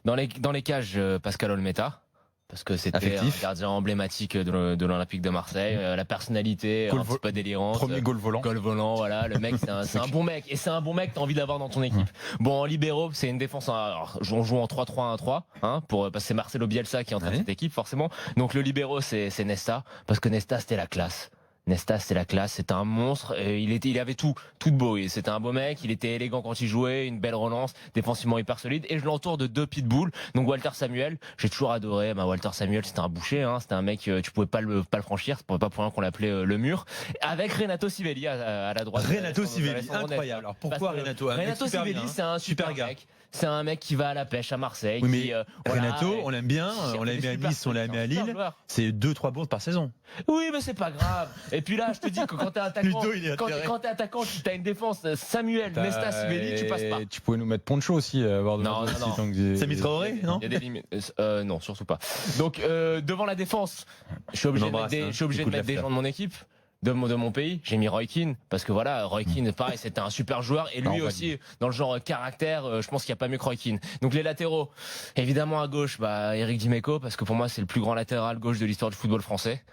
Dans les cages, Pascal Olmeta. Parce que c'était un gardien emblématique de l'Olympique de Marseille, la personnalité un petit peu délirante. Premier goal volant. Goal volant, voilà. Le mec, c'est un bon mec. Et c'est un bon mec que t'as envie d'avoir dans ton équipe. Bon, en libéraux, c'est une défense, alors, on joue en 3-3-1-3, parce que c'est Marcelo Bielsa qui entraîne cette équipe, forcément. Donc le libéraux, c'est Nesta. Parce que Nesta, c'était la classe. Nesta, c'est la classe, c'était un monstre. Et il avait tout de beau. C'était un beau mec, il était élégant quand il jouait, une belle relance, défensivement hyper solide. Et je l'entoure de 2 pitbulls. Donc Walter Samuel, j'ai toujours adoré. Walter Samuel, c'était un boucher, c'était un mec, tu pouvais pas le franchir. C'est pas pour rien qu'on l'appelait le mur. Avec Renato Sivelli à la droite. Renato Sivelli, incroyable. Alors pourquoi Renato Sivelli, c'est un super mec. C'est un mec qui va à la pêche à Marseille. Oui, mais Renato, on l'aime bien, on l'a aimé à Nice, on l'a aimé à Lille. C'est 2-3 bourses par saison. Oui, mais c'est pas grave. Et puis là, je te dis que quand t'es attaquant, quand t'es attaquant, si t'as une défense, Samuel, Nesta, Sivelli, tu passes pas. Tu pouvais nous mettre Poncho aussi. Non. Samy Traoré, non? Il y a des limites. Non, surtout pas. Donc, devant la défense, je suis obligé de mettre des gens de mon équipe. De mon pays, j'ai mis Roy Keane parce que voilà, Roy Keane, pareil, c'était un super joueur et lui aussi dans le genre caractère, je pense qu'il n'y a pas mieux que Roy Keane. Donc les latéraux, évidemment à gauche, Eric Dimeco parce que pour moi c'est le plus grand latéral gauche de l'histoire du football français.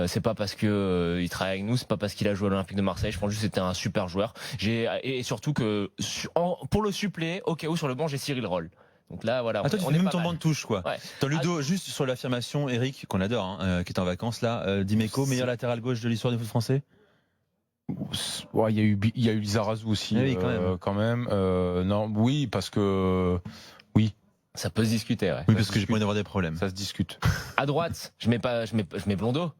C'est pas parce que il travaille avec nous, c'est pas parce qu'il a joué à l'Olympique de Marseille. Je pense juste que c'était un super joueur. Et surtout que pour le suppléer, au cas où sur le banc j'ai Cyril Roll. Donc là, voilà. Toi, tu fais même ton banc de touche, quoi. Ouais. Dans Ludo, juste sur l'affirmation, Eric, qu'on adore, qui est en vacances là, Dimeco, meilleur latéral gauche de l'histoire du foot français. Ouais, il y a eu Lizarazu aussi, quand même. Non, oui, parce que oui. Ça peut se discuter, ouais. Oui, parce que j'ai pas envie d'avoir des problèmes. Ça se discute. À droite, je mets Blondeau.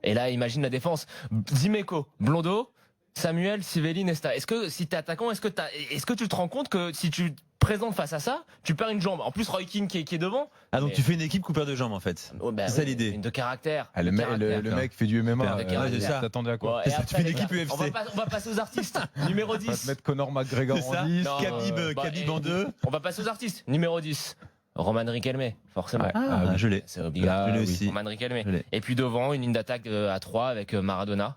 Et là, imagine la défense. Dimeco, Blondeau, Samuel, Sivelli, Nesta. Est-ce que si t'es attaquant, est-ce que tu te rends compte que si tu présente face à ça, tu perds une jambe. En plus, Roy Keane qui est devant. Donc tu fais une équipe coupeur de jambes en fait. C'est ça l'idée. Une de caractère. Le mec fait du MMA. C'est ça. T'attendais à quoi? Tu fais une équipe UFC. On va passer aux artistes. Numéro 10. On va te mettre Conor McGregor en 10. Khabib en 2. On va passer aux artistes. Numéro 10. Roman Riquelme, forcément. Je l'ai. C'est obligatoire. Je l'ai aussi. Roman Riquelme. Et puis devant, une ligne d'attaque à 3 avec Maradona.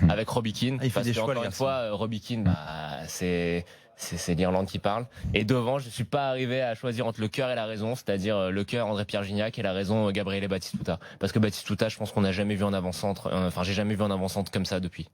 Avec Robbie Keane. Il fait des choix, encore une fois, Robbie Keane, c'est l'Irlande qui parle. Et devant, je ne suis pas arrivé à choisir entre le cœur et la raison, c'est-à-dire le cœur André-Pierre Gignac et la raison Gabriele Batistuta. Parce que Batistuta, je pense qu'on n'a jamais vu en avant-centre. J'ai jamais vu en avant-centre comme ça depuis.